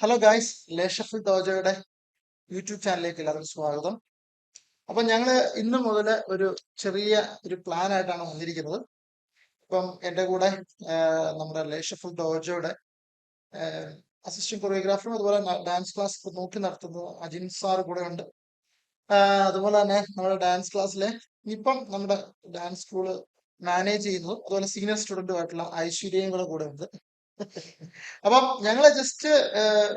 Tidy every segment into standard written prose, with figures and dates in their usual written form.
Hello guys, ലേഷഫുൾ ഡോജോയുടെ YouTube ചാനലിലേക്ക് എല്ലാവർക്കും സ്വാഗതം. അപ്പൊ ഞങ്ങള് ഇന്ന് മുതൽ ഒരു ചെറിയ ഒരു പ്ലാൻ ആയിട്ടാണ് വന്നിരിക്കുന്നത്. ഇപ്പം എൻ്റെ കൂടെ നമ്മുടെ ലേഷഫുൾ ഡോജോയുടെ അസിസ്റ്റന്റ് കൊറിയോഗ്രാഫറും അതുപോലെ ഡാൻസ് ക്ലാസ് നോക്കി നടത്തുന്നത് അജിൻ സാർ കൂടെ ഉണ്ട്. അതുപോലെ തന്നെ നമ്മുടെ ഡാൻസ് ക്ലാസ്സിലെ ഇപ്പം നമ്മുടെ ഡാൻസ് സ്കൂള് മാനേജ് ചെയ്യുന്നതും അതുപോലെ സീനിയർ സ്റ്റുഡന്റുമായിട്ടുള്ള ഐശ്വര്യയും കൂടെ ഉണ്ട്. അപ്പം ഞങ്ങള് ജസ്റ്റ്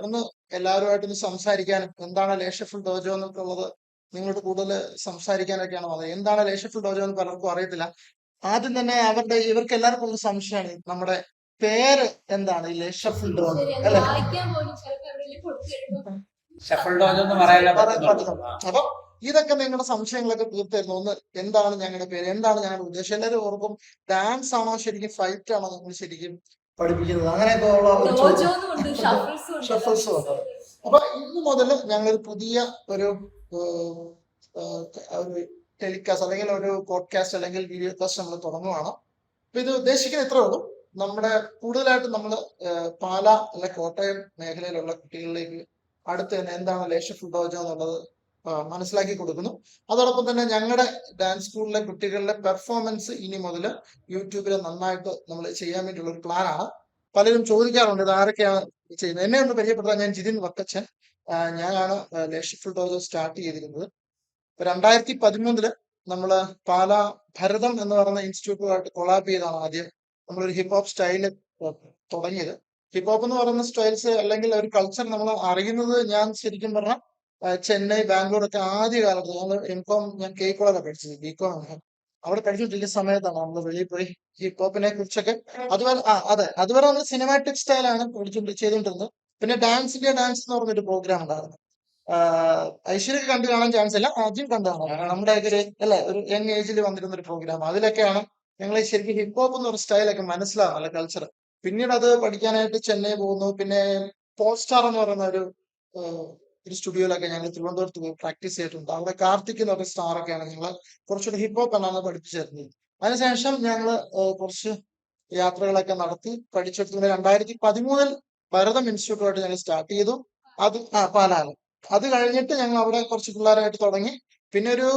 ഒന്ന് എല്ലാവരുമായിട്ടൊന്ന് സംസാരിക്കാനും എന്താണ് ലേഷഫുൾ ഡോജോ എന്നൊക്കെ ഉള്ളത് നിങ്ങളോട് കൂടുതൽ സംസാരിക്കാനൊക്കെയാണ് വന്നത്. എന്താണ് ലേഷഫുൾ ഡോജോ എന്ന് പലർക്കും അറിയത്തില്ല. ആദ്യം തന്നെ ഇവർക്ക് എല്ലാവർക്കും ഒരു സംശയമാണ്, നമ്മുടെ പേര് എന്താണ് ഈ ലേഷഫുൾ ഡോജോ അല്ലെ? ഷഫിൾ ഡോജോ എന്ന് പറയാൻ പറ്റുന്നുണ്ട്. അപ്പൊ ഇതൊക്കെ നിങ്ങളുടെ സംശയങ്ങളൊക്കെ തീർത്തായിരുന്നു. ഒന്ന് എന്താണ് ഞങ്ങളുടെ പേര്, എന്താണ് ഞങ്ങളുടെ ഉദ്ദേശം? എല്ലാവരും ഓർക്കും ഡാൻസ് ആണോ ശരിക്കും, ഫൈറ്റ് ആണോ നിങ്ങൾ ശരിക്കും പഠിപ്പിക്കുന്നത്, അങ്ങനെയൊക്കെ ഉള്ള ഷഫിൾസും ഉണ്ട്. അപ്പൊ ഇന്ന് മുതൽ ഞങ്ങൾ പുതിയ ഒരു ടെലികാസ്റ്റ് അല്ലെങ്കിൽ ഒരു പോഡ്കാസ്റ്റ് അല്ലെങ്കിൽ വീഡിയോ കാസ്റ്റ് നമ്മൾ തുടങ്ങുവാണ്. അപ്പൊ ഇത് ഉദ്ദേശിക്കുന്നത് ഇത്രേ ഉള്ളൂ, നമ്മുടെ കൂടുതലായിട്ട് നമ്മൾ പാല അല്ലെ കോട്ടയം മേഖലയിലുള്ള കുട്ടികളിലേക്ക് അടുത്ത് തന്നെ എന്താണ് ലേഷഫുൾ ഡോജോ എന്നുള്ളത് മനസ്സിലാക്കി കൊടുക്കുന്നു. അതോടൊപ്പം തന്നെ ഞങ്ങളുടെ ഡാൻസ് സ്കൂളിലെ കുട്ടികളുടെ പെർഫോമൻസ് ഇനി മുതൽ യൂട്യൂബിൽ നന്നായിട്ട് നമ്മൾ ചെയ്യാൻ വേണ്ടിയുള്ള ഒരു പ്ലാനാണ്. പലരും ചോദിക്കാറുണ്ട് ഇത് ആരൊക്കെയാണ് ചെയ്യുന്നത്. എന്നെ ഒന്ന് പരിചയപ്പെടുത്താൻ, ഞാൻ ജിതിൻ വക്കച്ചൻ. ഞാനാണ് ലേഷഫുൾ ഡോജോ സ്റ്റാർട്ട് ചെയ്തിരുന്നത്. 2013 നമ്മള് പാല ഭരതം എന്ന് പറയുന്ന ഇൻസ്റ്റിറ്റ്യൂട്ടുമായിട്ട് കൊളാബ് ചെയ്താണ് ആദ്യം നമ്മളൊരു ഹിപ്പ് ഹോപ്പ് സ്റ്റൈല് തുടങ്ങിയത്. ഹിപ്പ് ഹോപ്പ് എന്ന് പറയുന്ന സ്റ്റൈൽസ് അല്ലെങ്കിൽ ഒരു കൾച്ചർ നമ്മൾ അറിയുന്നത് ഞാൻ ശരിക്കും പറഞ്ഞാൽ ചെന്നൈ, ബാംഗ്ലൂർ ഒക്കെ ആദ്യ കാലത്ത് ഞാൻ കേക്കോളൊക്കെ പഠിച്ചത്, ബികോം ആണ്. അവിടെ പഠിച്ചുകൊണ്ടിരിക്കുന്ന സമയത്താണ് നമ്മൾ വെളിയിൽ പോയി ഹിപ്പ് ഹോപ്പിനെ കുറിച്ചൊക്കെ അതുപോലെ അതുവരെ നമ്മൾ സിനിമാറ്റിക് സ്റ്റൈലാണ് ചെയ്തുകൊണ്ടിരുന്നത്. പിന്നെ ഡാൻസ് എന്ന് പറഞ്ഞൊരു പ്രോഗ്രാം ഉണ്ടായിരുന്നു. ഐശ്വര്യ കണ്ടു കാണാൻ ചാൻസ് ഇല്ല, അജിൻ കണ്ടു കാണാം. നമ്മുടെ ഒരു അല്ലെ ഒരു യങ് ഏജിൽ വന്നിരുന്ന ഒരു പ്രോഗ്രാം. അതിലൊക്കെയാണ് ഞങ്ങൾ ശരിക്കും ഹിപ്പ് ഹോപ്പ് എന്നൊരു സ്റ്റൈലൊക്കെ മനസ്സിലാവും, അല്ല കൾച്ചർ. പിന്നീട് അത് പഠിക്കാനായിട്ട് ചെന്നൈ പോകുന്നു. പിന്നെ പോസ്റ്റാർ എന്ന് പറയുന്ന ഒരു സ്റ്റുഡിയോയിലൊക്കെ ഞങ്ങൾ തിരുവനന്തപുരത്ത് പോയി പ്രാക്ടീസ് ചെയ്തിട്ടുണ്ട്. അവിടെ കാർത്തിക് എന്ന് പറഞ്ഞ സ്റ്റാർ ഒക്കെയാണ് ഞങ്ങൾ കുറച്ചുകൂടി ഹിപ്പ് ഹോപ്പ് എന്നാണ് പഠിപ്പിച്ചു തരുന്നത്. അതിനുശേഷം ഞങ്ങൾ കുറച്ച് യാത്രകളൊക്കെ നടത്തി പഠിച്ചെടുത്തു. 2013 ഭരതം ഇൻസ്റ്റിറ്റ്യൂട്ടുമായിട്ട് ഞങ്ങൾ സ്റ്റാർട്ട് ചെയ്തു. അത് പാലാല്. അത് കഴിഞ്ഞിട്ട് ഞങ്ങൾ അവിടെ കുറച്ച് പിള്ളേരായിട്ട് തുടങ്ങി. പിന്നെ ഒരു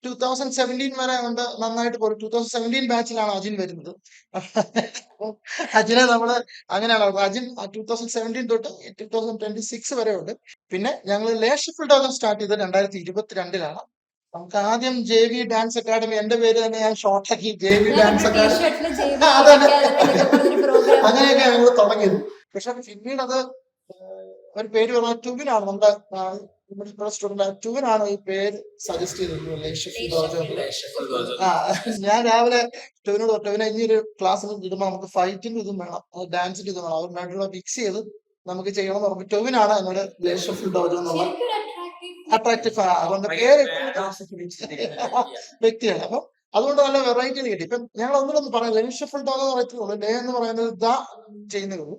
2017 വരെ കൊണ്ട് നന്നായിട്ട് പോയി. 2017 ബാച്ചിലാണ് അജിൻ വരുന്നത്. അജിനെ നമ്മള് അങ്ങനെയാണ്. അജിൻ 2017 തൊട്ട് 2026 വരെ ഉണ്ട്. പിന്നെ ഞങ്ങൾ ലേഷഫുൾ ഡോജോ സ്റ്റാർട്ട് ചെയ്തത് 2022 നമുക്ക് ആദ്യം JV ഡാൻസ് അക്കാഡമി, എന്റെ പേര് തന്നെ ഞാൻ ഷോർട്ടാക്കി JV ഡാൻസ് അക്കാഡമി, അങ്ങനെയൊക്കെ ഞങ്ങൾ തുടങ്ങിയത്. പക്ഷെ പിന്നീട് അത് ഒരു പേര് പറഞ്ഞ ട്യൂബിനാണ് നമ്മുടെ സ്റ്റുഡന്റ് ട്യൂബിനാണ് ഈ പേര് സജസ്റ്റ് ചെയ്തത് ലേഷഫുൾ ഡോജോ. ഞാൻ രാവിലെ ട്യൂബിനോട് ടൂവിനെ ഇനി ഒരു ക്ലാസ് ഇടുമ്പോൾ നമുക്ക് ഫൈറ്റിന്റെ ഇതും വേണം, ഡാൻസിന്റെ ഇതും വേണം, അവർ രണ്ടുകൂടെ മിക്സ് ചെയ്ത് നമുക്ക് ചെയ്യണം എന്ന് പറഞ്ഞു. ടൂബിനാണ് എന്നോട് ലേഷഫുൾ ഡോജോ എന്നുള്ള അട്രാക്റ്റീവ് അവരുടെ പേര് വ്യക്തിയാണ്. അപ്പം അതുകൊണ്ട് നല്ല വെറൈറ്റി കിട്ടി. ഇപ്പം ഞങ്ങൾ ഒന്നിനൊന്നും പറയാം, ലേഷഫുൾ ഡോജോ എന്ന് പറയത്തുള്ളൂ. ലേ എന്ന് പറയുന്നത് ദ ചെയ്യുന്നേ ഉള്ളൂ.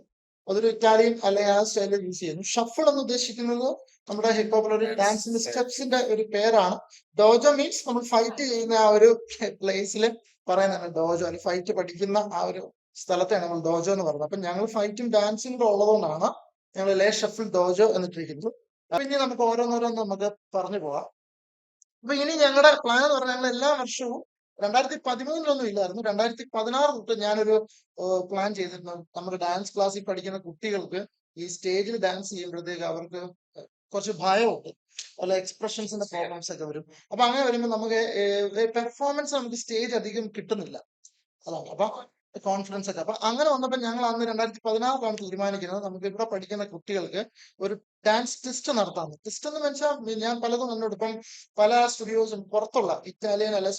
അതൊരു ഇറ്റാലിയൻ അല്ലെങ്കിൽ ആ സ്റ്റൈലിൽ യൂസ് ചെയ്യുന്നു. ഷഫിൾ എന്ന് ഉദ്ദേശിക്കുന്നത് നമ്മുടെ ഹിപ്പ് ഹോപ്പിൽ ഒരു ഡാൻസിന്റെ സ്റ്റെപ്സിന്റെ ഒരു പേരാണ്. ഡോജോ മീൻസ് നമ്മൾ ഫൈറ്റ് ചെയ്യുന്ന ആ ഒരു പ്ലേസിൽ പറയുന്നതാണ് ഡോജോ, അല്ലെങ്കിൽ ഫൈറ്റ് പഠിക്കുന്ന ആ ഒരു സ്ഥലത്തെയാണ് നമ്മൾ ഡോജോ എന്ന് പറയുന്നത്. അപ്പൊ ഞങ്ങൾ ഫൈറ്റും ഡാൻസും കൂടെ ഉള്ളതുകൊണ്ടാണ് ഞങ്ങൾ ലേ ഷഫിൾ ഡോജോ എന്നിട്ടിരിക്കുന്നത്. അപ്പൊ ഇനി നമുക്ക് ഓരോന്നോരോന്ന് നമുക്ക് പറഞ്ഞു പോവാം. അപ്പൊ ഇനി ഞങ്ങളുടെ പ്ലാൻ എന്ന് പറഞ്ഞാൽ ഞങ്ങൾ എല്ലാ വർഷവും 2013 ഇല്ലായിരുന്നു, 2016 തൊട്ട് ഞാനൊരു പ്ലാൻ ചെയ്തിരുന്നു. നമ്മുടെ ഡാൻസ് ക്ലാസ്സിൽ പഠിക്കുന്ന കുട്ടികൾക്ക് ഈ സ്റ്റേജിൽ ഡാൻസ് ചെയ്യുമ്പോഴത്തേക്ക് അവർക്ക് കുറച്ച് ഭയമുണ്ട്, അല്ല എക്സ്പ്രഷൻസിന്റെ പ്രോബ്ലംസ് ഒക്കെ വരും. അപ്പൊ അങ്ങനെ വരുമ്പോൾ നമുക്ക് പെർഫോമൻസ് നമുക്ക് സ്റ്റേജ് അധികം കിട്ടുന്നില്ല, അതാണ്. അപ്പൊ കോൺഫിഡൻസ് ഒക്കെ. അപ്പൊ അങ്ങനെ വന്നപ്പോൾ ഞങ്ങൾ അന്ന് 2016 തീരുമാനിക്കുന്നത് നമുക്ക് ഇവിടെ പഠിക്കുന്ന കുട്ടികൾക്ക് ഒരു ഡാൻസ് ടെസ്റ്റ് നടത്താമെന്ന്. ടെസ്റ്റ് എന്ന് വെച്ചാൽ ഞാൻ പലതും കണ്ടു. ഇപ്പം പല സ്റ്റുഡിയോസും പുറത്തുള്ള ഇറ്റാലിയൻ അല്ല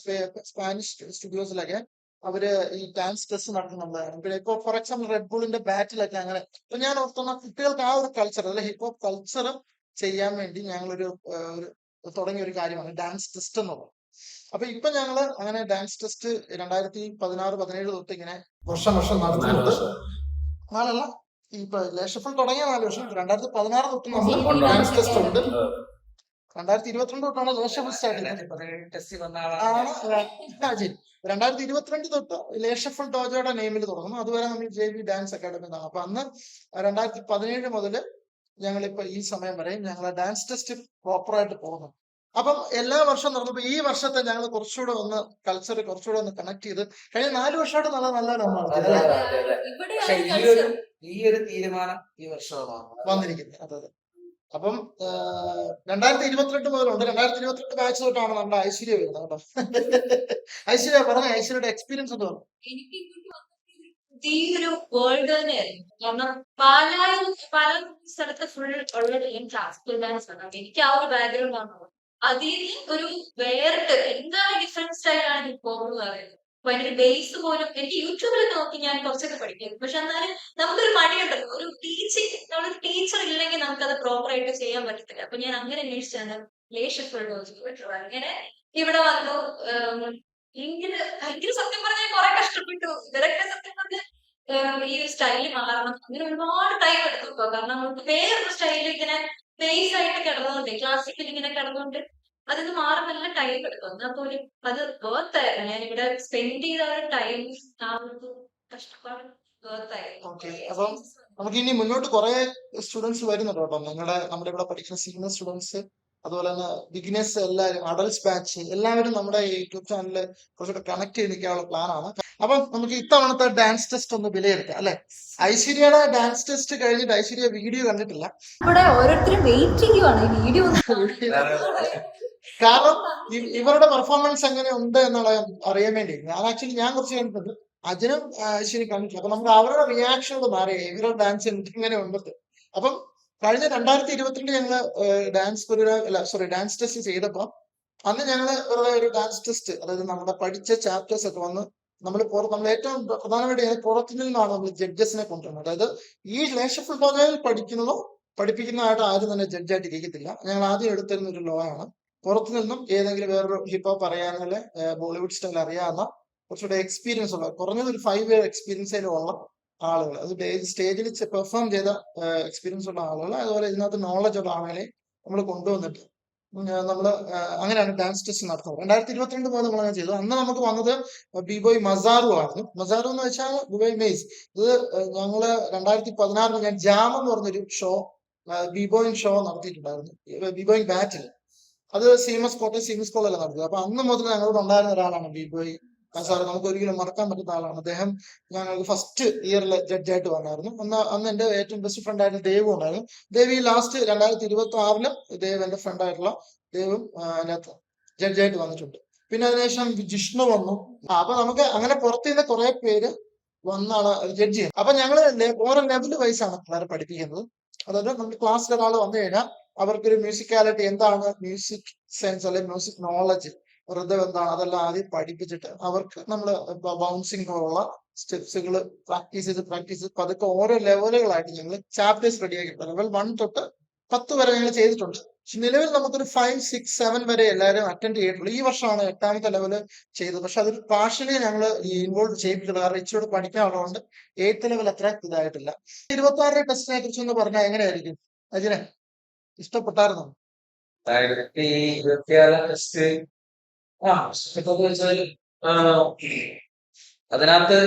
സ്പാനിഷ് സ്റ്റുഡിയോസിലൊക്കെ അവര് ഈ ഡാൻസ് ടെസ്റ്റ് നടത്തുന്നുണ്ടായിരുന്നു. പിന്നെ ഇപ്പൊ ഫോർ എക്സാമ്പിൾ റെഡ് ബുളിന്റെ ബാറ്റിലൊക്കെ അങ്ങനെ. അപ്പൊ ഞാൻ ഓർത്തുന്ന കുട്ടികൾക്ക് ആ ഒരു കൾച്ചർ അല്ലെ ഹിപ്പ് ഹോപ്പ് കൾച്ചർ ചെയ്യാൻ വേണ്ടി ഞങ്ങളൊരു തുടങ്ങിയ ഒരു കാര്യമാണ് ഡാൻസ് ടെസ്റ്റ് എന്നുള്ളത്. അപ്പൊ ഇപ്പൊ ഞങ്ങള് അങ്ങനെ ഡാൻസ് ടെസ്റ്റ് 2016-17 തൊട്ട് ഇങ്ങനെ വർഷം നടത്തുന്നുണ്ട്. നാലല്ല, ഇപ്പൊ ലേഷഫുൾ തുടങ്ങിയ 4 വർഷം. 2016 തൊട്ട് നമ്മൾ ഡാൻസ് ടെസ്റ്റ് ഉണ്ട്. 2022 തൊട്ടാണ് ലേഷഫുൾ സ്റ്റാർട്ട് ചെയ്തത്. 2022 തൊട്ട് ലേഷഫുൾ ഡോജോയുടെ നെയിമിൽ തുടങ്ങുന്നു. അതുവരെ നമ്മൾ JV ഡാൻസ് അക്കാഡമി എന്നാണ്. അപ്പൊ അന്ന് 2017 മുതൽ ഞങ്ങളിപ്പോ ഈ സമയം വരെ ഞങ്ങൾ ഡാൻസ് ടെസ്റ്റ് പ്രോപ്പറായിട്ട് പോകുന്നു. അപ്പം എല്ലാ വർഷവും നടന്നപ്പോ ഈ വർഷത്തെ ഞങ്ങൾ കുറച്ചുകൂടെ ഒന്ന് കൾച്ചർ കുറച്ചുകൂടെ ഒന്ന് കണക്ട് ചെയ്ത് കഴിഞ്ഞ 4 വർഷമായിട്ട് നല്ലതാണ് അതെ അല്ലേ അതെ അതെ അതെ. പക്ഷെ ഈ ഒരു തീരുമാനം ഈ വർഷമാണ് വന്നിരിക്കുന്നത്. അതെ. അപ്പം 2022 മുതലുണ്ട്. 2022 ബാച്ച് തൊട്ടാണ് നമ്മുടെ ഐശ്വര്യ വരുന്നത് കേട്ടോ. ഐശ്വര്യ പറഞ്ഞ ഐശ്വര്യയുടെ എക്സ്പീരിയൻസ് എന്ന് പറഞ്ഞു. എനിക്ക് ഇങ്ങോട്ട് വന്നപ്പോൾ പുതിയൊരു വേൾഡ് തന്നെയായിരുന്നു. കാരണം പല സ്ഥലത്ത് ഫുൾ ഓൾറെഡി ക്ലാസിക്കൽ ഡാൻസ് ആണ്. അപ്പൊ എനിക്ക് ആ ഒരു ബാക്ക്ഗ്രൗണ്ട് ആണ്. അതിൽ ഒരു വേറിട്ട് എന്താണ് ഡിഫറെന്റ് സ്റ്റൈലാണ് ഹിപ്പ് ഹോപ്പ് എന്ന് പറയുന്നത്. അപ്പൊ അതിന്റെ ബേസ് പോലും എനിക്ക് യൂട്യൂബിൽ നോക്കി ഞാൻ കുറച്ചൊക്കെ പഠിക്കും. പക്ഷെ എന്നാലും നമുക്കൊരു മടിയുണ്ടല്ലോ, ഒരു ടീച്ചിങ്, നമ്മളൊരു ടീച്ചർ ഇല്ലെങ്കിൽ നമുക്കത് പ്രോപ്പർ ആയിട്ട് ചെയ്യാൻ പറ്റത്തില്ല. അപ്പൊ ഞാൻ അങ്ങനെ അന്വേഷിച്ചാണ് അങ്ങനെ ഇവിടെ വന്നു. ഇങ്ങനെ ഭയങ്കര സത്യം പറഞ്ഞാൽ കുറെ കഷ്ടപ്പെട്ടു. ഇവരൊക്കെ സത്യം പറഞ്ഞാൽ ഈ ഒരു സ്റ്റൈല് മാറണം അങ്ങനെ ഒരുപാട് ടൈം എടുത്തു കേട്ടോ. കാരണം നമുക്ക് വേറൊരു സ്റ്റൈൽ ഇങ്ങനെ ബേസ് ആയിട്ട് കിടന്നുകൊണ്ട് ക്ലാസിക്കൽ ഇങ്ങനെ കിടന്നുകൊണ്ട് അതിന് മാറാൻ നല്ല ടൈം എടുക്കും. എന്നാൽ പോലും അത് വേർത്തായിരുന്നു. ഞാൻ ഇവിടെ സ്പെൻഡ് ചെയ്ത ഒരു ടൈം, ആ ഒരു കഷ്ടപ്പാട് ഓക്കെ. അപ്പം നമുക്ക് ഇനി മുന്നോട്ട് കുറെ സ്റ്റുഡൻസ് വരുന്നുണ്ട് കേട്ടോ. നമ്മുടെ ഇവിടെ പഠിക്കുന്ന സീനിയർ സ്റ്റുഡൻസ്, അതുപോലെ തന്നെ ബിഗിനേഴ്സ്, എല്ലാവരും അഡൽട്സ് ബാച്ച് എല്ലാവരും നമ്മുടെ യൂട്യൂബ് ചാനലിൽ കുറച്ചുകൂടെ കണക്ട് ചെയ്ത് നിൽക്കാനുള്ള പ്ലാനാണ്. അപ്പം നമുക്ക് ഇത്തവണത്തെ ഡാൻസ് ടെസ്റ്റ് ഒന്ന് വിലയിരുത്താം അല്ലെ. ഐശ്വര്യയുടെ ഡാൻസ് ടെസ്റ്റ് കഴിഞ്ഞിട്ട് ഐശ്വര്യ വീഡിയോ കണ്ടിട്ടില്ല. ഇവിടെ ഓരോരുത്തരും വെയിറ്റ് ചെയ്യുവാണ് ഈ വീഡിയോ. കാരണം ഇവരുടെ പെർഫോമൻസ് എങ്ങനെ ഉണ്ട് എന്നുള്ള അറിയാൻ വേണ്ടി ഞാൻ കുറച്ച് കണ്ടിട്ടുണ്ട്. അജനും ഐശ്വര്യം കണ്ടിട്ടില്ല. അപ്പൊ നമുക്ക് അവരുടെ റിയാക്ഷനോട് മാറിയ ഇവരുടെ ഡാൻസ് ഇങ്ങനെ ഉണ്ടത്. അപ്പം കഴിഞ്ഞ 2022 ഞങ്ങള് ഡാൻസ് ടെസ്റ്റ് ചെയ്തപ്പോ അന്ന് ഞങ്ങള് വെറുതെ ഒരു ഡാൻസ് ടെസ്റ്റ്, അതായത് നമ്മുടെ പഠിച്ച ചാപ്റ്റേഴ്സ് ഒക്കെ വന്ന് നമ്മൾ ഏറ്റവും പ്രധാനമായിട്ട് പുറത്തു നിന്നാണ് നമ്മൾ ജഡ്ജസിനെ കൊണ്ടുവരുന്നത്. അതായത് ഈ ലേശഫുൾ ലോയിൽ പഠിപ്പിക്കുന്നതായിട്ട് ആരും തന്നെ ജഡ്ജായിട്ട് ഇരിക്കത്തില്ല. ഞങ്ങൾ ആദ്യം എടുത്തിരുന്ന ഒരു ലോ ആണ്. പുറത്തു നിന്നും ഏതെങ്കിലും വേറൊരു ഹിപ്പ് ഹോപ്പ് അറിയാവുന്ന ബോളിവുഡ് സ്റ്റൈൽ അറിയാവുന്ന കുറച്ചുകൂടെ എക്സ്പീരിയൻസ് ഉള്ള, കുറഞ്ഞത് ഒരു 5 ഇയർ എക്സ്പീരിയൻസ് ഉള്ള ആളുകൾ, അത് സ്റ്റേജിൽ പെർഫോം ചെയ്ത എക്സ്പീരിയൻസ് ഉള്ള ആളുകൾ, അതുപോലെ ഇതിനകത്ത് നോളജ് ഉള്ള ആളുകളെ നമ്മൾ കൊണ്ടുവന്നിട്ട് നമ്മള് അങ്ങനെയാണ് ഡാൻസ് ടെസ്റ്റ് നടത്തുന്നത്. 2022 മുതൽ നമ്മൾ അങ്ങനെ ചെയ്തു. അന്ന് നമുക്ക് വന്നത് ബിബോയ് മസാറു ആയിരുന്നു. മസാറു എന്ന് വെച്ചാൽ ബിബോയ് മെയ്സ്. ഇത് ഞങ്ങള് 2016 ഞാൻ ജാം എന്ന് പറഞ്ഞൊരു ഷോ, ബിബോയിങ് ഷോ നടത്തിയിട്ടുണ്ടായിരുന്നു, ബിബോയിങ് ബാറ്റിൽ. അത് കോട്ടയം സീമസ് കോളേജിൽ നടത്തിയത്. അപ്പൊ അന്ന് മുതൽ ഞങ്ങളോട് ഉണ്ടായിരുന്ന ഒരാളാണ് ബിബോയ് മസാറു. നമുക്ക് ഒരിക്കലും മറക്കാൻ പറ്റുന്ന ആളാണ് അദ്ദേഹം. ഞങ്ങൾക്ക് ഫസ്റ്റ് ഇയറിൽ ജഡ്ജായിട്ട് വന്നായിരുന്നു. അന്ന് എന്റെ ഏറ്റവും ബെസ്റ്റ് ഫ്രണ്ട് ആയിട്ട് ദേവ് ഉണ്ടായിരുന്നു. ദേവ് ഈ ലാസ്റ്റ് 2026 ദേവ് എന്റെ ഫ്രണ്ട് ആയിട്ടുള്ള ദേവും അതിനകത്ത് ജഡ്ജായിട്ട് വന്നിട്ടുണ്ട്. പിന്നെ അതിനുശേഷം ജിഷ്ണു വന്നു. അപ്പൊ നമുക്ക് അങ്ങനെ പുറത്തുനിന്ന് കുറെ പേര് വന്നാണ് ജഡ്ജ് ചെയ്യുന്നത്. അപ്പൊ ഞങ്ങള് ഓരോ ലെവൽ വൈസാണ് പിള്ളേരെ പഠിപ്പിക്കുന്നത്. അതായത് നമ്മുടെ ക്ലാസ്സിൽ ഒരാൾ വന്നു കഴിഞ്ഞാൽ അവർക്കൊരു മ്യൂസിക്കാലിറ്റി എന്താണ്, മ്യൂസിക് സെൻസ് അല്ലെങ്കിൽ മ്യൂസിക് നോളജ്, വൃതം എന്താണ്, അതെല്ലാം ആദ്യം പഠിപ്പിച്ചിട്ട് അവർക്ക് നമ്മൾ ബൗൺസിങ് പോലുള്ള സ്റ്റെപ്സുകൾ പ്രാക്ടീസ് ചെയ്ത് പതുക്കെ ഓരോ ലെവലുകളായിട്ട് ഞങ്ങൾ ചാപ്റ്റേഴ്സ് റെഡിയാക്കിയിട്ടുണ്ട്. ലെവൽ 1 തൊട്ട് 10 വരെ ഞങ്ങൾ ചെയ്തിട്ടുണ്ട്. പക്ഷെ നിലവിൽ നമുക്കൊരു 5, 6, 7 വരെ എല്ലാവരും അറ്റൻഡ് ചെയ്തിട്ടുള്ളൂ. ഈ വർഷമാണ് 8ാമത്തെ ലെവല് ചെയ്തത്. പക്ഷെ അതൊരു പാർഷ്യലി ഞങ്ങൾ ഇൻവോൾവ് ചെയ്യിപ്പിക്കുന്നത്, കാരണം ഇച്ചിരി പഠിക്കാനുള്ളതുകൊണ്ട് 8th ലെവൽ അത്ര ഇതായിട്ടില്ല. 26 ടെസ്റ്റിനെ കുറിച്ച് ഒന്ന് പറഞ്ഞാൽ എങ്ങനെയായിരിക്കും അജിനെ? ഇഷ്ടപ്പെട്ടായിരുന്നോ? 2026 ടെസ്റ്റ് ഇഷ്ടപ്പെട്ടു വെച്ചാൽ അതിനകത്ത്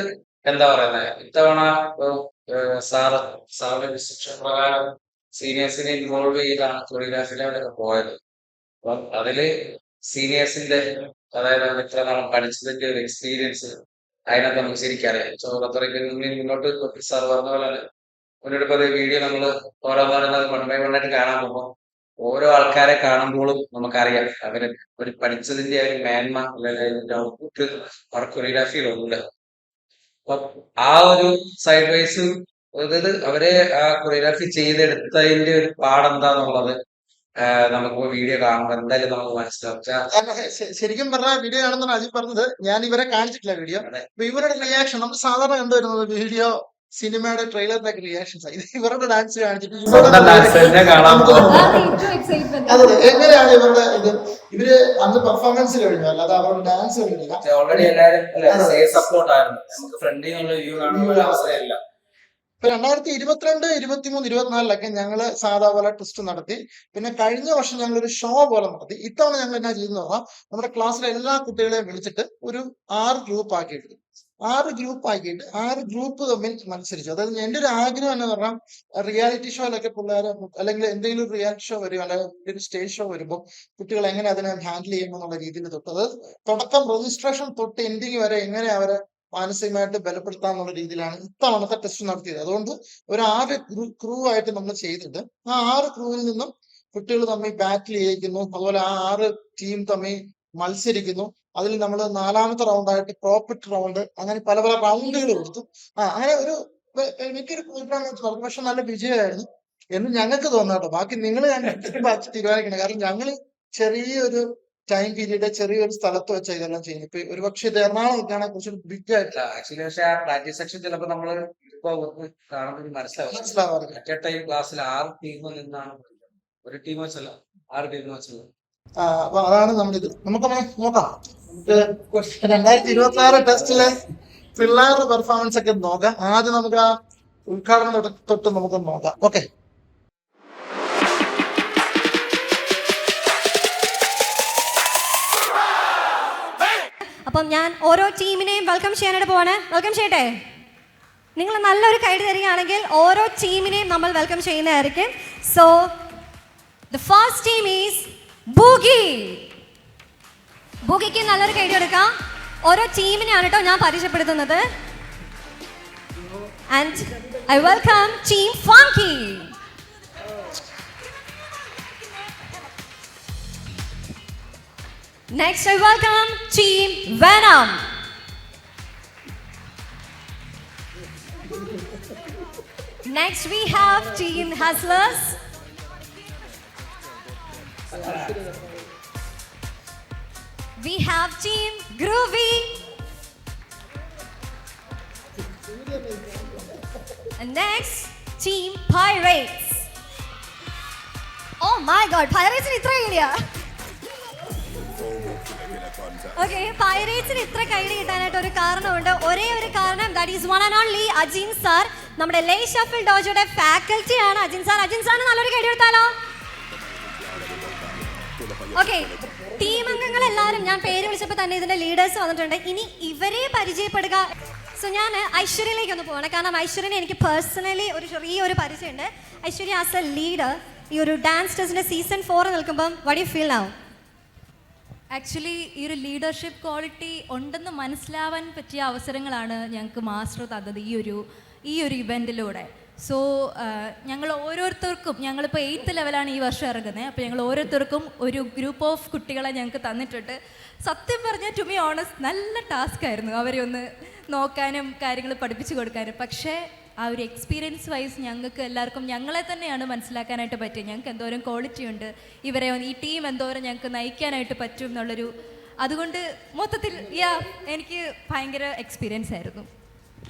എന്താ പറയുന്നത്, ഇത്തവണ സാറിന്റെ ഇൻസ്ട്രക്ഷൻ പ്രകാരം സീനിയേഴ്സിനെ ഇൻവോൾവ് ചെയ്താണ് കൊറിയോഗ്രാഫിയിലൊക്കെ പോയത്. അപ്പം അതില് സീനിയേഴ്സിന്റെ, അതായത് ഇത്ര നാളും പഠിച്ചതിന്റെ ഒരു എക്സ്പീരിയൻസ് അതിനകത്ത് നമുക്ക് ശരിക്കറിയാം. മുന്നോട്ട് സാർ പറഞ്ഞ പോലെ മുന്നോട്ട് വീഡിയോ നമ്മള് ഓരോന്നോരോന്നത് 1 by 1 ആയിട്ട് കാണാൻ പോകുമ്പോൾ ഓരോ ആൾക്കാരെ കാണുമ്പോഴും നമുക്കറിയാം അവര് ഒരു പഠിച്ചതിന്റെ ഒരു മേന്മ അല്ലെങ്കിൽ ഔട്ട്പുട്ട് അവർ കൊറിയോഗ്രാഫിയിലുണ്ട്. അപ്പൊ ആ ഒരു സൈഡ് വൈസ്, അതായത് അവരെ ആ കൊറിയോഗ്രാഫി ചെയ്തെടുത്തതിന്റെ ഒരു പാടെന്താന്നുള്ളത് നമുക്ക് വീഡിയോ കാണുമ്പോൾ എന്തായാലും നമുക്ക് മനസ്സിലാവും. ശരിക്കും പറഞ്ഞ വീഡിയോ കാണുന്ന അജി പറഞ്ഞത്, ഞാൻ ഇവരെ കാണിച്ചിട്ടില്ല വീഡിയോ. അപ്പൊ ഇവരുടെ റിയാക്ഷൻ നമ്മൾ സാധാരണ കണ്ടുവരുന്നത് വീഡിയോ സിനിമയുടെ ട്രെയിലറിന്റെ റിയാക്ഷൻസ്. ഇത് ഇവരുടെ ഡാൻസ് കാണിച്ചിട്ട് അതെ എങ്ങനെയാണ് ഇവരുടെ ഇത്? ഇവര് അന്ന് പെർഫോമൻസ് കഴിഞ്ഞു, അല്ലാതെ അവരുടെ ഡാൻസ് കഴിഞ്ഞില്ല. ഓൾറെഡി എല്ലാവരും സപ്പോർട്ട് ആയിരുന്നു. നമുക്ക് ഫ്രണ്ടിൽ നിന്നുള്ള വ്യൂ കാണാനുള്ള അവസരമില്ല. ഇപ്പൊ 2022, 23, 24 ഞങ്ങള് സാധാ പോലെ ടെസ്റ്റ് നടത്തി. പിന്നെ കഴിഞ്ഞ വർഷം ഞങ്ങളൊരു ഷോ പോലെ നടത്തി. ഇത്തവണ ഞങ്ങൾ എന്നാ ചെയ്തെന്ന് പറഞ്ഞാൽ നമ്മുടെ ക്ലാസ്സിലെ എല്ലാ കുട്ടികളെയും വിളിച്ചിട്ട് ഒരു 6 ഗ്രൂപ്പ് ആക്കി എടുത്തു. 6 ഗ്രൂപ്പ് ആക്കിയിട്ട് 6 ഗ്രൂപ്പ് തമ്മിൽ മത്സരിച്ചു. അതായത് എന്റെ ഒരു ആഗ്രഹം എന്ന് പറഞ്ഞാൽ റിയാലിറ്റി ഷോയിലൊക്കെ പിള്ളേരെ അല്ലെങ്കിൽ എന്തെങ്കിലും ഒരു റിയാലിറ്റി ഷോ വരും അല്ലെങ്കിൽ ഒരു സ്റ്റേജ് ഷോ വരുമ്പോൾ കുട്ടികൾ എങ്ങനെ അതിനെ ഹാൻഡിൽ ചെയ്യും എന്നുള്ള രീതിയിൽ തൊട്ട് അതായത് തുടക്കം രജിസ്ട്രേഷൻ തൊട്ട് എൻഡിങ് വരെ എങ്ങനെ അവരെ മാനസികമായിട്ട് ബലപ്പെടുത്താം എന്നുള്ള രീതിയിലാണ് ഇത്തവണത്തെ ടെസ്റ്റ് നടത്തിയത്. അതുകൊണ്ട് ഒരു 6 ക്രൂ ആയിട്ട് നമ്മൾ ചെയ്തിട്ട് ആ 6 ക്രൂവിൽ നിന്നും കുട്ടികൾ തമ്മിൽ ബാറ്റിൽ ചെയ്യിക്കുന്നു. അതുപോലെ ആ 6 ടീം തമ്മിൽ മത്സരിക്കുന്നു. അതിൽ നമ്മൾ 4ാമത്തെ റൗണ്ടായിട്ട് പ്രോഫിറ്റ് റൗണ്ട് അങ്ങനെ പല പല റൗണ്ടുകൾ കൊടുത്തു. അങ്ങനെ ഒരു എനിക്കൊരു പ്രോഗ്രാം നടന്നു. പക്ഷെ നല്ല വിജയമായിരുന്നു എന്ന് ഞങ്ങൾക്ക് തോന്നാട്ടോ. ബാക്കി നിങ്ങൾ ബാക്കി തീരുമാനിക്കണം. കാരണം ഞങ്ങൾ ചെറിയൊരു ടൈം പീരീഡ് ചെറിയൊരു സ്ഥലത്ത് വെച്ചാൽ ഇതെല്ലാം ചെയ്യുന്നത്. ഇപ്പൊ ഒരുപക്ഷെ ഇത് എറണാകുളമൊക്കെയാണ് കുറച്ച് ബിഗ് ആയിട്ട് ആക്ച്വലി പക്ഷെ ആ പ്രാക്ടീസ് സെക്ഷൻ ചിലപ്പോ നമ്മള് ഇപ്പൊ കാണുമ്പോൾ മനസ്സിലാവും. മനസ്സിലാവാറില്ല. മറ്റേ ടൈം ക്ലാസ്സിൽ 6 ടീമിൽ നിന്നാണ് ഒരു ടീം വെച്ചല്ല 6 ടീം വെച്ചത്. അപ്പൊ അതാണ് നമ്മളിത്. നമുക്കൊന്ന് നോക്കാം. നമുക്ക് 2026 ടെസ്റ്റിലെ പിള്ളേരുടെ പെർഫോമൻസ് ഒക്കെ നോക്കാം. ആദ്യം നമുക്ക് ആ ഉദ്ഘാടനം തൊട്ട് നമുക്കൊന്ന് നോക്കാം. ഓക്കെ. അപ്പം ഞാൻ ഓരോ ടീമിനെയും വെൽക്കം ചെയ്യാനായിട്ട് പോവാണ്. വെൽക്കം ചെയ്യട്ടെ. നിങ്ങൾ നല്ലൊരു കൈഡ് തരികയാണെങ്കിൽ ഓരോ ടീമിനെയും നമ്മൾ വെൽക്കം ചെയ്യുന്നതായിരിക്കും. So the first team is boogie. ബൂഗിക്ക് നല്ലൊരു കൈഡ് എടുക്കാം. ഓരോ ടീമിനെയാണ് കേട്ടോ ഞാൻ പരിചയപ്പെടുത്തുന്നത്. And I welcome team funky. Next, I welcome Team Venom. Next, we have Team Hustlers. We have Team Groovy. And next, Team Pirates. Oh my God, Pirates in Italy. Okay, പൈറേറ്റ്സിന് ഇത്ര കൈഡി കിട്ടാനായിട്ട് ഒരു കാരണമുണ്ട്. ഒരേ ഒരു കാരണം, that is one and only Ajin sir. നമ്മുടെ ലേ ഷഫിൾ ഡോജോയുടെ ഫാക്കൽറ്റി ആണ് അജിൻ സാർ. അജിൻ സാറിന് നല്ലൊരു കൈഡി എടുത്താലോ? ഓക്കെ, ടീം അംഗങ്ങൾ എല്ലാവരും ഞാൻ പേര് വിളിച്ചപ്പോൾ തന്നെ ഇതിന്റെ ലീഡേഴ്സ് വന്നിട്ടുണ്ട്. ഇനി ഇവരെ പരിചയപ്പെടുക. സോ ഞാൻ ഐശ്വര്യയിലേക്ക് ഒന്ന് പോകണം. കാരണം ഐശ്വര്യനെ എനിക്ക് പേഴ്സണലി ഒരു ചെറിയൊരു പരിചയമുണ്ട്. ഐശ്വര്യ ആസ് എ ലീഡർ ഈ ഒരു ഡാൻസ് ടെസ്റ്റിന്റെ സീസൺ 4 നിൽക്കുമ്പം what you feel now? Actually ഈ ഒരു ലീഡർഷിപ്പ് ക്വാളിറ്റി ഉണ്ടെന്ന് മനസ്സിലാവാൻ പറ്റിയ അവസരങ്ങളാണ് ഞങ്ങൾക്ക് മാസ്റ്റർ തന്നത് ഈ ഒരു ഇവൻറ്റിലൂടെ. സോ ഞങ്ങൾ ഓരോരുത്തർക്കും, ഞങ്ങളിപ്പോൾ 8th ലെവലാണ് ഈ വർഷം ഇറങ്ങുന്നത്. അപ്പോൾ ഞങ്ങൾ ഓരോരുത്തർക്കും ഒരു ഗ്രൂപ്പ് ഓഫ് കുട്ടികളെ ഞങ്ങൾക്ക് തന്നിട്ടുണ്ട്. സത്യം പറഞ്ഞാൽ ടു ബി ഓണസ്റ്റ് നല്ല ടാസ്ക് ആയിരുന്നു അവരെ ഒന്ന് നോക്കാനും കാര്യങ്ങൾ പഠിപ്പിച്ചു കൊടുക്കാനും. പക്ഷേ ആ ഒരു എക്സ്പീരിയൻസ് വൈസ് ഞങ്ങൾക്ക് എല്ലാവർക്കും ഞങ്ങളെ തന്നെയാണ് മനസ്സിലാക്കാനായിട്ട് പറ്റിയത്. ഞങ്ങൾക്ക് എന്തോരം ക്വാളിറ്റി ഉണ്ട്, ഇവരെ ഈ ടീം എന്തോരം ഞങ്ങൾക്ക് നയിക്കാനായിട്ട് പറ്റും എന്നുള്ളൊരു, അതുകൊണ്ട് മൊത്തത്തിൽ എനിക്ക് ഭയങ്കര എക്സ്പീരിയൻസ് ആയിരുന്നു.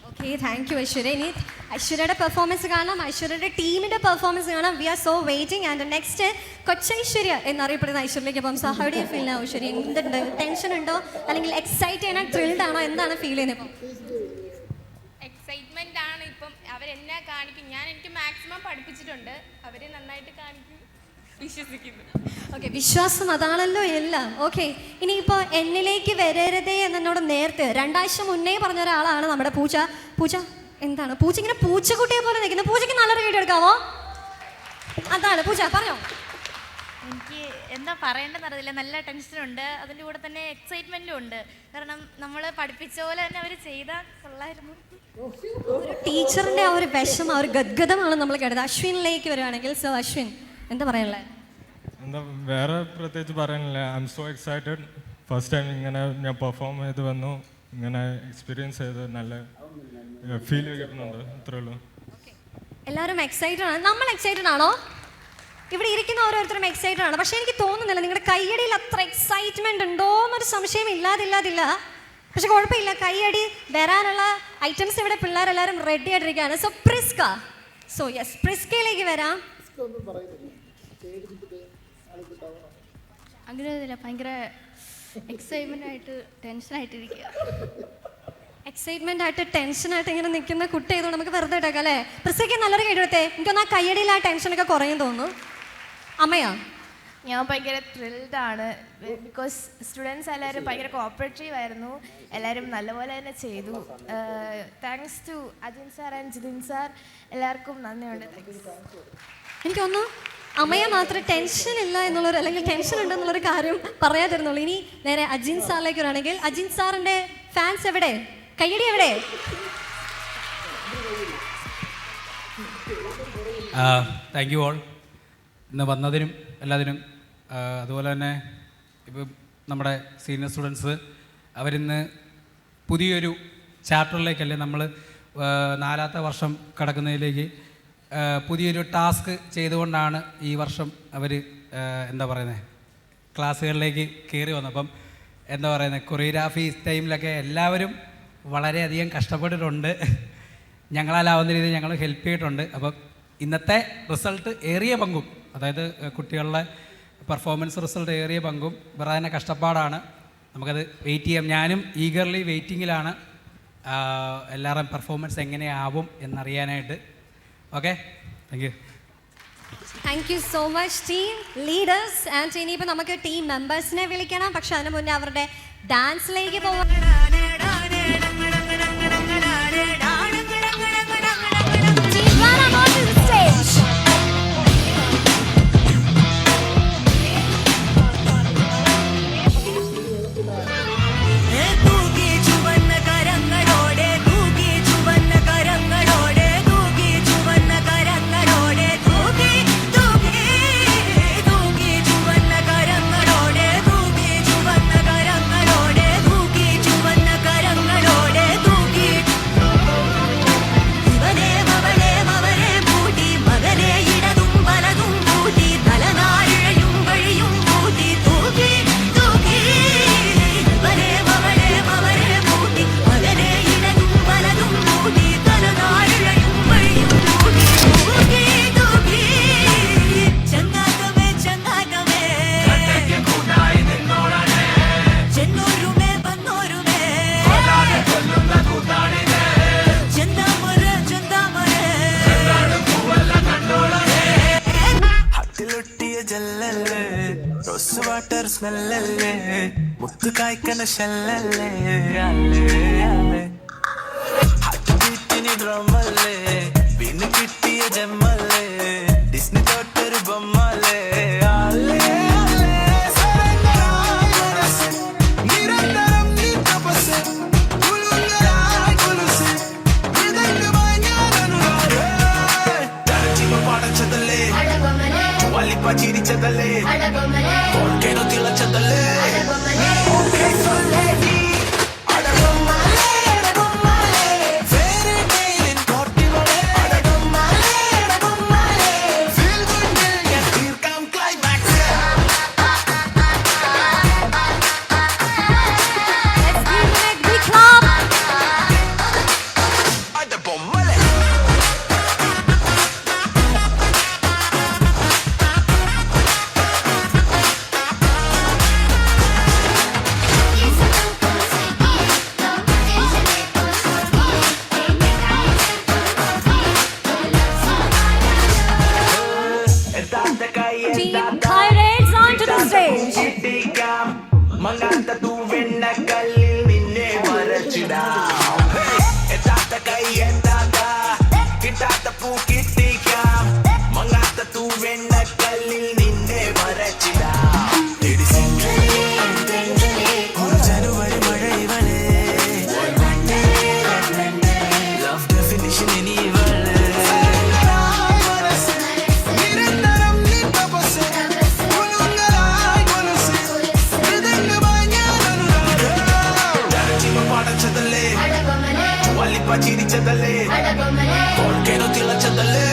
Okay, thank you Aishwarya. ഇനി ഐശ്വര്യയുടെ പെർഫോമൻസ് കാണാം, ഐശ്വര്യയുടെ ടീമിൻ്റെ പെർഫോമൻസ് കാണാം. We are so waiting. And next കൊച്ചൈശ്വര്യ എന്നറിയപ്പെടുന്ന ഐശ്വര്യയിലേക്ക് അപ്പം so how do you feel now Aishwarya? എന്തുണ്ട്, ടെൻഷൻ ഉണ്ടോ അല്ലെങ്കിൽ എക്സൈറ്റ് ചെയ്യണോ, ത്രിൽഡ് ആണോ, എന്താണ് ഫീൽ ചെയ്യുന്നത് ഇപ്പം? എക്സൈറ്റ്മെന്റ് ആണ്. ഇപ്പം അവരെന്നാ കാണിക്കും, എനിക്ക് മാക്സിമം പഠിപ്പിച്ചിട്ടുണ്ട്, അവരെ നന്നായിട്ട് കാണിക്കും വിശ്വസിക്കുന്നു. ഓക്കെ, വിശ്വാസം അതാണല്ലോ എല്ലാം. ഓക്കെ, ഇനിയിപ്പോൾ എന്നിലേക്ക് വരരുതേ എന്നോട് നേരത്തെ 2 ആഴ്ച മുന്നേ പറഞ്ഞ ഒരാളാണ് നമ്മുടെ പൂച്ച. പൂച്ച എന്താണ്, പൂച്ച ഇങ്ങനെ പൂച്ചക്കുട്ടിയെ പോലെ നിൽക്കുന്നത്. പൂച്ചയ്ക്ക് നല്ലൊരു വീഡിയോ എടുക്കാവോ? അതാണ് പൂച്ച, പറഞ്ഞോ. എനിക്ക് എന്താ പറയേണ്ടതെന്ന് അറിയില്ല. നല്ല ടെൻഷനുണ്ട്, അതിൻ്റെ കൂടെ തന്നെ എക്സൈറ്റ്മെൻറ്റും ഉണ്ട്. കാരണം നമ്മൾ പഠിപ്പിച്ച പോലെ തന്നെ അവർ ചെയ്താൽ കൊള്ളായിരുന്നു. ഒരു ടീച്ചറിൻ്റെ ആ ഒരു വിഷം, ആ ഒരു ഗദ്ഗതമാണ് നമ്മൾ കേട്ടത്. അശ്വിനിലേക്ക് വരികയാണെങ്കിൽ, സോ അശ്വിൻ എന്താ പറയാനുള്ളത്? എന്താ വേറെ പ്രത്യേകിച്ച് പറയാനില്ല. I M so excited. First time ഇങ്ങനെ ഞാൻ പെർഫോം ചെയ്ത് വന്നു, ഇങ്ങനെ എക്സ്പീരിയൻസ് ചെയ്ത് നല്ല ഫീൽ കിട്ടുന്നുണ്ട്. അത്രേ ഉള്ളൂ. എല്ലാവരും എക്സൈറ്റഡ് ആണ്. നമ്മൾ എക്സൈറ്റഡ് ആണോ? ഇവിടെ ഇരിക്കുന്ന ഓരോരുത്തരും എക്സൈറ്റഡ് ആണ്. പക്ഷെ എനിക്ക് തോന്നുന്നില്ല നിങ്ങളുടെ കയ്യടിയിൽ അത്ര എക്സൈറ്റ്മെന്റ് ഉണ്ടോ എന്നൊരു സംശയം ഇല്ലാതില്ല. പക്ഷെ കുഴപ്പമില്ല, കൈയടി വരാനുള്ള ഐറ്റംസ് ഇവിടെ പിള്ളേരെല്ലാവരും ready ആയിട്ടിരിക്കുകയാണ്. So Priska, so yes, പ്രിസ്കയിലേക്ക് വരാം. അങ്ങനെയൊന്നുമില്ല, ഭയങ്കര എക്സൈറ്റ്മെന്റ് ആയിട്ട് ടെൻഷനായിട്ടിരിക്കുക. എക്സൈറ്റ്മെന്റ് ആയിട്ട് ടെൻഷനായിട്ട് ഇങ്ങനെ നിൽക്കുന്ന കുട്ടി ആയതുകൊണ്ട് നമുക്ക് വെറുതെ ഇട്ടേക്കാം അല്ലേ? പ്രിസ്കയ്ക്ക് നല്ലൊരു കൈയെടുത്തേ. എനിക്കൊന്ന് ആ കയ്യടിയിൽ ആ ടെൻഷനൊക്കെ കുറയും തോന്നുന്നു. അമ്മയാ ഞാൻ ഭയങ്കര ത്രിൽഡാണ് ബിക്കോസ് സ്റ്റുഡൻസ് എല്ലാവരും ഭയങ്കര കോപ്പറേറ്റീവ് ആയിരുന്നു, എല്ലാവരും നല്ലപോലെ തന്നെ ചെയ്തു. Thanks to Ajin sir and Jithin sir, എല്ലാവർക്കും നന്ദിയുണ്ട്. എനിക്കൊന്ന് അമ്മയെ മാത്രം ടെൻഷൻ ഇല്ല എന്നുള്ളൊരു അല്ലെങ്കിൽ ടെൻഷൻ ഉണ്ടെന്നുള്ളൊരു കാര്യം പറയാതിരുന്നുള്ളൂ. ഇനി നേരെ അജിൻ സാറിലേക്ക് വരാണെങ്കിൽ, അജിൻ സാറിന്റെ ഫാൻസ് എവിടെ? കയ്യടി എവിടെ? താങ്ക് യു ഓൾ, ഇന്ന് വന്നതിനും എല്ലാത്തിനും. അതുപോലെ തന്നെ ഇപ്പം നമ്മുടെ സീനിയർ സ്റ്റുഡൻസ് അവരിന്ന് പുതിയൊരു ചാപ്റ്ററിലേക്കല്ലേ നമ്മൾ 4ാമത്തെ വർഷം കടക്കുന്നതിലേക്ക് പുതിയൊരു ടാസ്ക് ചെയ്തുകൊണ്ടാണ് ഈ വർഷം അവർ എന്താ പറയുന്നത് ക്ലാസ്സുകളിലേക്ക് കയറി വന്നപ്പം എന്താ പറയുന്നത് കൊറിയോഗ്രാഫി ടൈമിലൊക്കെ എല്ലാവരും വളരെയധികം കഷ്ടപ്പെട്ടിട്ടുണ്ട്. ഞങ്ങളാലാവുന്ന രീതിയിൽ ഞങ്ങൾ ഹെൽപ്പ് ചെയ്തിട്ടുണ്ട്. അപ്പം ഇന്നത്തെ റിസൾട്ട് ഏറിയ പങ്കും, അതായത് കുട്ടികളുടെ പെർഫോമൻസ് റിസൾട്ട് ഏറിയ പങ്കും ഇവരുടെ തന്നെ കഷ്ടപ്പാടാണ്. നമുക്കത് വെയിറ്റ് ചെയ്യാം. ഞാനും ഈഗർലി വെയിറ്റിങ്ങിലാണ് എല്ലാവരുടെയും പെർഫോമൻസ് എങ്ങനെയാവും എന്നറിയാനായിട്ട്. Okay, thank you. Thank you so much team leaders. And ഇനിയിപ്പോൾ നമുക്ക് ടീം മെമ്പേഴ്സിനെ വിളിക്കണം, പക്ഷെ അതിന് മുന്നേ അവരുടെ ഡാൻസിലേക്ക് പോകാം. വാട്ടർ സ്മെല്ലല്ലേ, മുത്തു കായ്ക്കണ ഷെല്ലല്ലേ, ഹാർട്ട് ഡ്രമ്മല്ലേ, വീണ് കിട്ടിയ ജമ്മല്ലേ, ഡിസ്നി തൊട്ടൊരു ബൊമ്മല്ലേ, നിരന്തരം നീ തപസ്, പടച്ചതല്ലേ, വല്ലിപ്പ ചിരിച്ചതല്ലേ, തിളച്ചതല്ലേ, മങ്ങാത്ത തൂവെണ്ണ കല്ലിൽ നിന്നെ വരച്ചിടാം, എത്താത്ത കൈ എത്താത്ത കിട്ടാത്ത പൂ കിട്ടിക്കാം, മങ്ങാത്ത തൂവെണ്ണ കല്ലിൽ നിന്നെ വരച്ചിടാം, ഒരു ജനുവരി മഴ ഇവളെ, ലവ് ഡെഫിനിഷൻ ഇനി ഇവളെ, നിരന്തരം നീ തപസ്, വല്ലിപ്പ ചിരിച്ചതല്ലേ, ഓൾക്കേനു തിളച്ചതല്ലേ,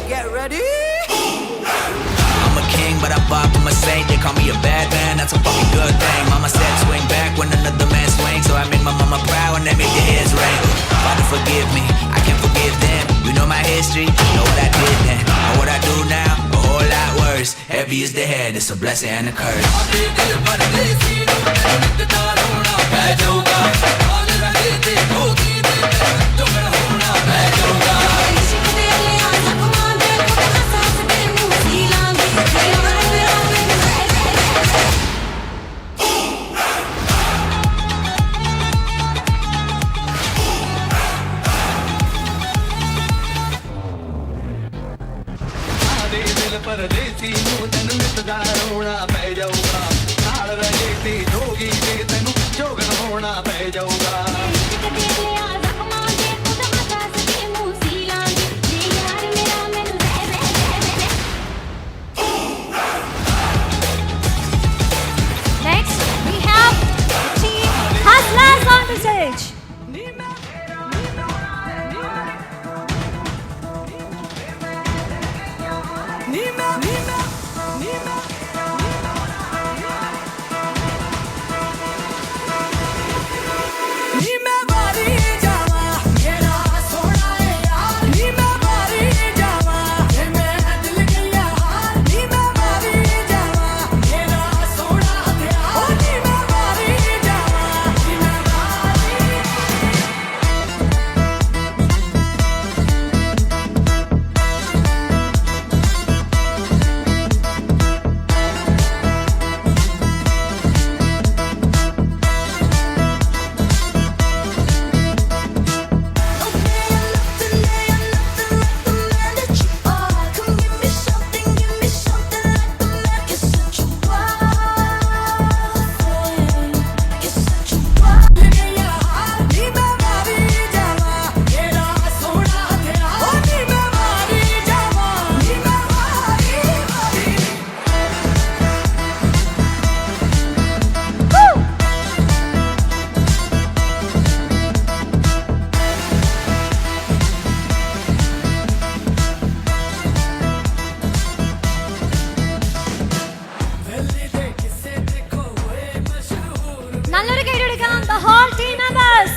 Get ready. I'm a king, but I'm far from a saint. They call me a bad man, that's a fucking good thing. Mama said swing back when another man swings, so I make my mama proud when they make their heads ring. Father, forgive me, I can't forgive them. You know my history, know what I did then. Know what I do now, a whole lot worse. Heavy is the head, it's a blessing and a curse. परदेसी तेन मिलदा रोना पै जाऊगा नाल रजेती जोगी ते तेनू जोगन होना पै जाऊगा Next, we have Team Hustlers on the stage. നല്ലൊരു കൈ കൊടുക്കാം the whole team members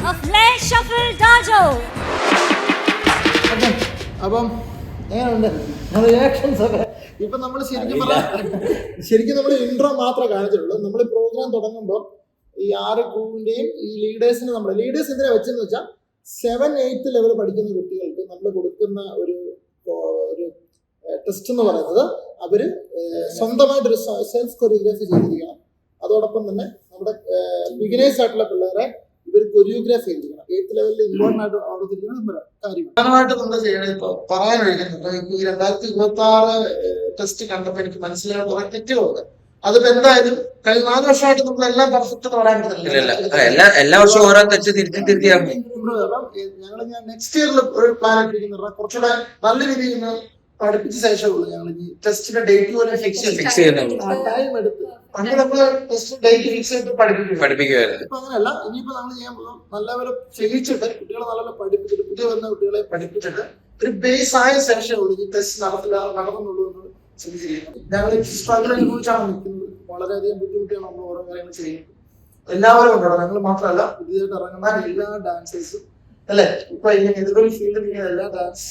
of Play Shuffle Dojo. അപ്പം എങ്ങനെയുണ്ട് റിയാക്ഷൻസ് ഒക്കെ? ഇപ്പൊ നമ്മൾ ശരിക്കും നമ്മൾ ഇൻട്രോ മാത്രമേ കാണിച്ചിട്ടുള്ളൂ. നമ്മൾ പ്രോഗ്രാം തുടങ്ങുമ്പോൾ ഈ 6 ക്രൂവിന്റെയും ഈ ലീഡേഴ്സിന് ലീഡേഴ്സ് എന്തിനാ വെച്ചെന്ന് വെച്ചാൽ 7-8 ലെവൽ പഠിക്കുന്ന കുട്ടികൾക്ക് നമ്മൾ കൊടുക്കുന്ന ഒരു ടെസ്റ്റ് എന്ന് പറയുന്നത് അവര് സ്വന്തമായിട്ടൊരു സെൽഫ് കൊറിയോഗ്രാഫി ചെയ്തിരിക്കണം. അതോടൊപ്പം തന്നെ നമ്മുടെ ബിഗിനേഴ്സ് ആയിട്ടുള്ള പിള്ളേരെ ഇവർ കൊറിയോഗ്രാഫി ചെയ്തിരിക്കണം. 8th ലെവലിൽ ഇമ്പോർട്ടൻ്റ് ആയിട്ട് അവതരിക്കുന്ന കാര്യം പ്രധാനമായിട്ട് നമ്മൾ ചെയ്യണത് ഇപ്പോൾ പറയാൻ കഴിയുന്നുണ്ട്. ഈ 2026 ടെസ്റ്റ് കണ്ടപ്പോൾ എനിക്ക് മനസ്സിലായ കുറെ തെറ്റുകളുണ്ട്. അതിപ്പോ എന്തായാലും കഴിഞ്ഞ 4 വർഷമായിട്ട് നമ്മൾ എല്ലാം പെർഫെക്റ്റ് പറയാൻ പറ്റില്ല. എല്ലാ വർഷവും ഓരോ തെറ്റ് തിരുത്തിയാണ്. ഞാൻ നെക്സ്റ്റ് ഇയറിൽ ഒരു പ്ലാൻ ഇട്ടിരിക്കുന്ന കുറച്ചുകൂടെ നല്ല രീതിയിൽ പഠിപ്പിച്ച ശേഷമുള്ളൂ ഞങ്ങൾ ഈ ടെസ്റ്റിന്റെ ഡേറ്റ് പോലെ ഫിക്സ് ചെയ്യുന്നത്. ടൈം എടുത്ത് പണ്ട് നമ്മള് ടെസ്റ്റ് ഡേറ്റ് ഫിക്സ് ചെയ്തിട്ട് പഠിപ്പിക്കുമായിരുന്നു. ഇപ്പൊ അങ്ങനെയല്ല. ഇനിയിപ്പോ നമ്മൾ ചെയ്യാൻ പോകും നല്ലപോലെ ചെയ്യിച്ചിട്ട് കുട്ടികളെ നല്ലപോലെ പഠിപ്പിച്ചിട്ട് പുതിയ വരുന്ന കുട്ടികളെ പഠിപ്പിച്ചിട്ട് ഒരു ബേസ് ആയ ശേഷമുള്ളൂ ഈ ടെസ്റ്റ് നടന്നുള്ളൂ എന്ന് ചിന്തിച്ചിരിക്കുന്നത്. ഞങ്ങൾ സ്ട്രഗിളിനെ കുറിച്ചാണ് നിൽക്കുന്നത്. വളരെയധികം ബുദ്ധിമുട്ടിയാണ് നമ്മൾ ഓരോ കാര്യങ്ങൾ ചെയ്യുന്നത്. എല്ലാവരും ഉണ്ടാവും. ഞങ്ങൾ മാത്രമല്ല, പുതിയതായിട്ട് ഇറങ്ങുന്ന എല്ലാ ഡാൻസേഴ്സും അല്ലെ, ഇപ്പൊ ഏതൊരു ഫീൽഡിൽ എല്ലാ ഡാൻസ്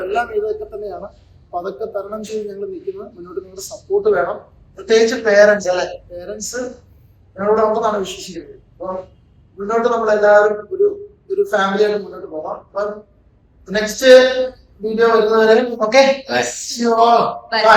എല്ലാം ഇതൊക്കെ തന്നെയാണ്. അപ്പൊ അതൊക്കെ തരണം ചെയ്ത് ഞങ്ങൾ നിൽക്കുന്നത്. മുന്നോട്ട് നിങ്ങളുടെ സപ്പോർട്ട് വേണം. പ്രത്യേകിച്ച് പേരൻസ് അല്ലെ, പേരൻസ് ഞങ്ങളോട് ഉണ്ടെന്നാണ് വിശ്വസിക്കുന്നത്. അപ്പൊ മുന്നോട്ട് നമ്മളെല്ലാവരും ഒരു ഫാമിലി ആയിട്ട് മുന്നോട്ട് പോകാം. അപ്പൊ നെക്സ്റ്റ് വീഡിയോ വരുന്നവരെ ഓക്കെ. Bye.